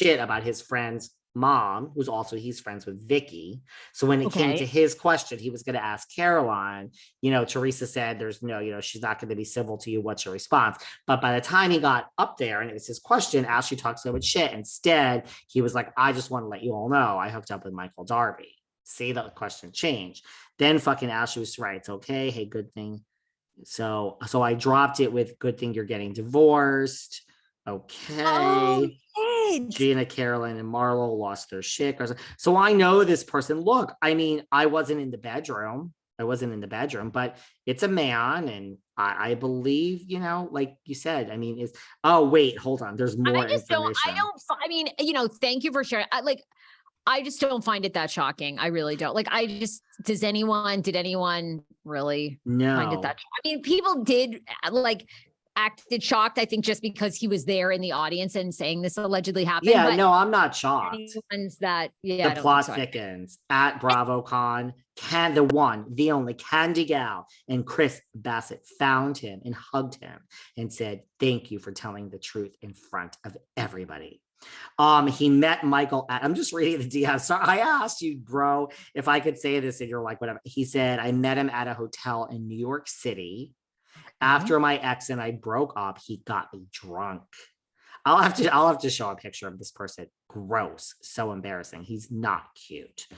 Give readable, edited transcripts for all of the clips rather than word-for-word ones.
shit about his friend's mom, who's also he's friends with Vicky. So when it came to Okay. his question, he was going to ask Caroline, Teresa said, there's no, she's not going to be civil to you. What's your response? But by the time he got up there and it was his question, Ashley talked so much shit. Instead, he was like, I just want to let you all know I hooked up with Michael Darby. See, the question changed. Then fucking Ashley was right. It's okay. Hey, good thing. So I dropped it with good thing you're getting divorced. Oh, Okay. shit. Gina, Caroline, and Marlo lost their shit. So I know this person. Look, I mean, I wasn't in the bedroom. But it's a man. And I believe, like you said, I mean, oh, wait, hold on. There's more information. I mean, thank you for sharing. I just don't find it that shocking. I really don't. Like, did anyone really find it No. that? I mean, people did acted shocked, I think, just because he was there in the audience and saying this allegedly happened. Yeah, but no, I'm not shocked. ones that, the plot thickens at BravoCon. The only Candy Gal and Chris Bassett found him and hugged him and said, thank you for telling the truth in front of everybody. He met Michael I'm just reading the DM. So I asked you, bro, if I could say this and you're like, whatever. He said, I met him at a hotel in New York City. After my ex and I broke up, he got me drunk. I'll have to show a picture of this person. Gross. So embarrassing. He's not cute.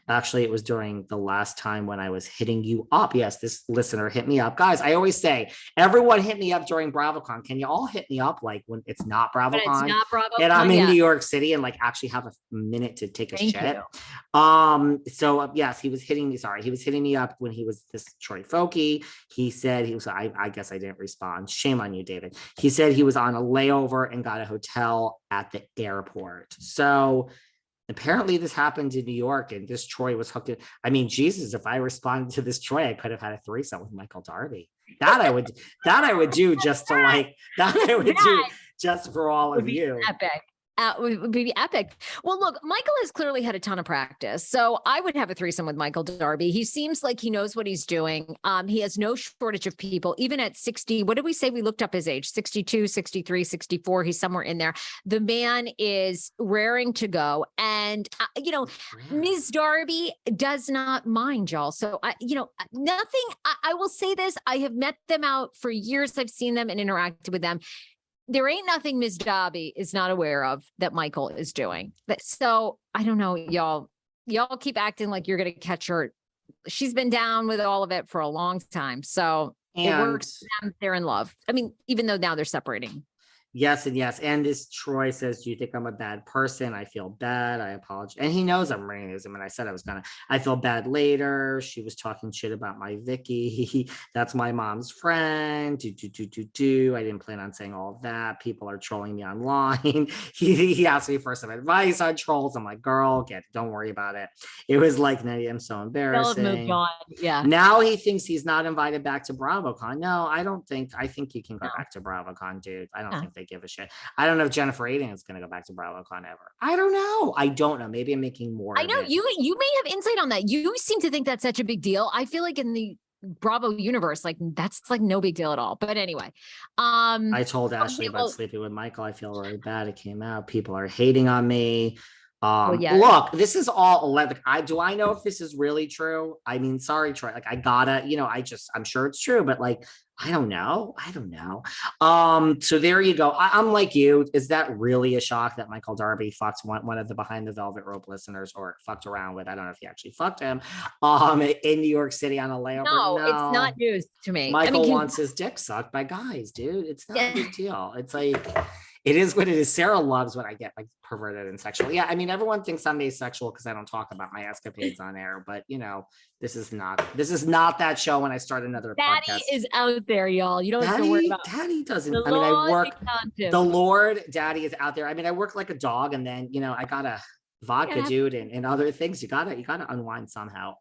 Actually, it was during the last time when I was hitting you up. Yes, this listener hit me up. Guys, I always say, everyone hit me up during BravoCon. Can you all hit me up like when it's not BravoCon? It's not BravoCon, and I'm in New York City and like actually have a minute to take a shit. So yes, he was hitting me. Sorry, he was hitting me up when he was this Troy Folky. He said he was, I guess I didn't respond. Shame on you, David. He said he was on a layover and got a hotel at the airport. So apparently this happened in New York and this Troy was hooked in. I mean, Jesus, if I responded to this Troy, I could have had a threesome with Michael Darby. That I would do just to like, that I would do just for all of you. Epic. Would be epic. Well, look, Michael has clearly had a ton of practice. So I would have a threesome with Michael Darby. He seems like he knows what he's doing. He has no shortage of people, even at 60. What did we say? We looked up his age, 62, 63, 64. He's somewhere in there. The man is raring to go. And, Ms. Darby does not mind, y'all. So, nothing, I will say this. I have met them out for years. I've seen them and interacted with them. There ain't nothing Ms. Darby is not aware of that Michael is doing. So I don't know, y'all keep acting like you're going to catch her. She's been down with all of it for a long time. So it works for them. They're in love. I mean, even though now they're separating. Yes and yes. And this Troy says, do you think I'm a bad person? I feel bad. I apologize. And he knows I'm raising him. And I said I feel bad later. She was talking shit about my Vicky. That's my mom's friend. I didn't plan on saying all of that. People are trolling me online. He asked me for some advice on trolls. I'm like, girl, don't worry about it. It was like, I'm so embarrassing. Moved on. Yeah. Now he thinks he's not invited back to BravoCon. No, I think you can go back to BravoCon, dude. I don't think they give a shit. I don't know if Jennifer Aydin is going to go back to BravoCon ever. I don't know. Maybe I'm making more. I know you may have insight on that. You seem to think that's such a big deal. I feel like in the Bravo universe, like that's like no big deal at all. But anyway, I told Ashley about sleeping with Michael. I feel really bad. It came out. People are hating on me. Look, this is all do I know if this is really true? I mean, sorry, Troy. Like, I gotta, I'm sure it's true, but like, I don't know. So there you go. I'm like you. Is that really a shock that Michael Darby fucked one of the Behind the Velvet Rope listeners, or fucked around with? I don't know if he actually fucked him. In New York City on a layover. No, it's not news to me. Michael wants his dick sucked by guys, dude. It's not a big deal. It's like, it is what it is. Sarah loves when I get like perverted and sexual. Yeah, I mean, everyone thinks I'm asexual because I don't talk about my escapades on air, but this is not that show when I start another podcast. Daddy is out there, y'all. You don't have to worry about Daddy doesn't. I mean, I work. The Lord, Daddy is out there. I mean, I work like a dog, and then I got a vodka dude and other things. You gotta unwind somehow.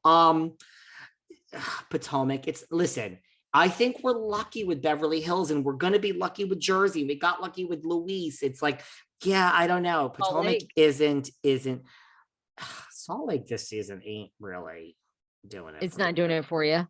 Potomac. Listen. I think we're lucky with Beverly Hills, and we're going to be lucky with Jersey. We got lucky with Luis. It's like, yeah, I don't know. Potomac isn't Salt Lake this season ain't really doing it. It's not doing it for you.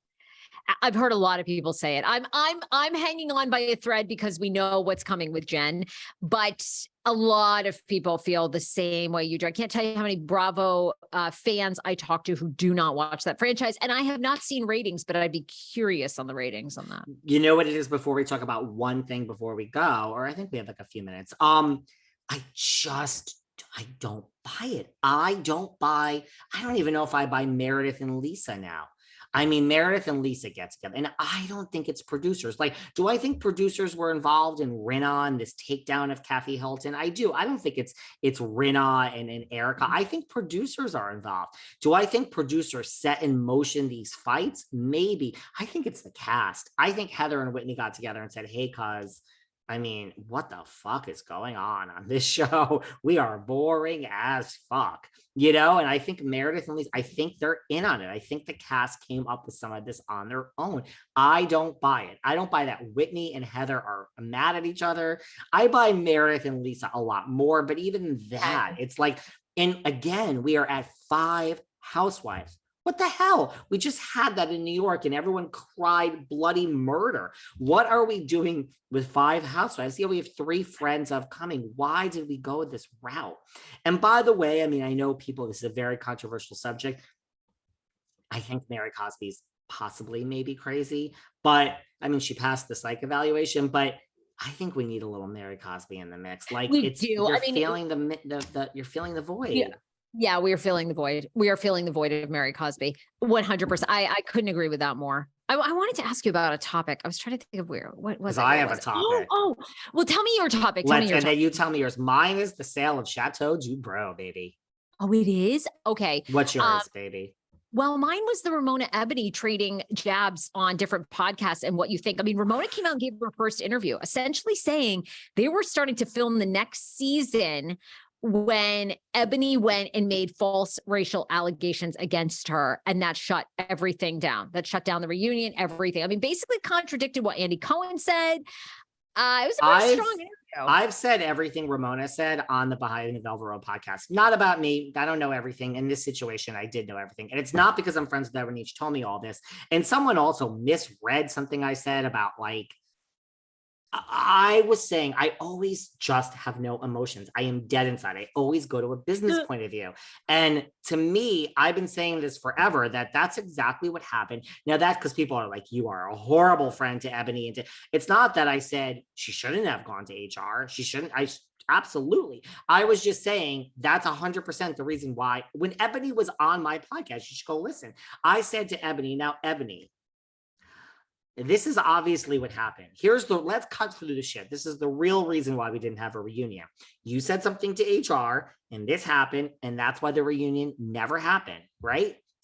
I've heard a lot of people say it. I'm hanging on by a thread because we know what's coming with Jen, but A lot of people feel the same way you do. I can't tell you how many Bravo fans I talk to who do not watch that franchise. And I have not seen ratings, but I'd be curious on the ratings on that. You know what it is before we talk about one thing before we go, or I think we have like a few minutes. I don't buy it. I don't even know if I buy Meredith and Lisa now. I mean, Meredith and Lisa get together, and I don't think it's producers. Like, do I think producers were involved in Rinna and this takedown of Kathy Hilton? I do. I don't think it's Rinna and Erica. I think producers are involved. Do I think producers set in motion these fights? Maybe. I think it's the cast. I think Heather and Whitney got together and said, hey, cuz, I mean, what the fuck is going on this show? We are boring as fuck, you know? And I think Meredith and Lisa, I think they're in on it. I think the cast came up with some of this on their own. I don't buy it. I don't buy that Whitney and Heather are mad at each other. I buy Meredith and Lisa a lot more, but even that, it's like, and again, we are at 5 housewives. What the hell? We just had that in New York and everyone cried bloody murder. What are we doing with 5 housewives? Yeah, we have 3 friends of coming. Why did we go this route? And by the way, I mean, I know people, this is a very controversial subject. I think Mary Cosby's possibly maybe crazy, but I mean, she passed the psych evaluation, but I think we need a little Mary Cosby in the mix. Like you're feeling the void. Yeah. Yeah, we are filling the void. We are filling the void of Mary Cosby. 100%. I couldn't agree with that more. I wanted to ask you about a topic. I was trying to think of what was it? I have a topic. Oh, well, tell me your topic. Then you tell me yours. Mine is the sale of Chateau du Bro, baby. Oh, it is? Okay. What's yours, baby? Well, mine was the Ramona Ebony trading jabs on different podcasts and what you think. I mean, Ramona came out and gave her first interview, essentially saying they were starting to film the next season when Ebony went and made false racial allegations against her, and that shut everything down. That shut down the reunion, everything. I mean, basically contradicted what Andy Cohen said. It was a very strong interview. I've said everything Ramona said on the Behind the Velvet Rope podcast. Not about me. I don't know everything. In this situation, I did know everything. And it's not because I'm friends with Ebony. She told me all this. And someone also misread something I said about like, I was saying I always just have no emotions. I am dead inside. I always go to a business point of view. And to me, I've been saying this forever, that's exactly what happened. Now that's because people are like, you are a horrible friend to Ebony. And it's not that I said she shouldn't have gone to HR. She shouldn't. Absolutely. I was just saying that's 100% the reason why when Ebony was on my podcast, you should go listen. I said to Ebony, now Ebony, this is obviously what happened. Let's cut through the shit. This is the real reason why we didn't have a reunion. You said something to HR and this happened, and that's why the reunion never happened, right?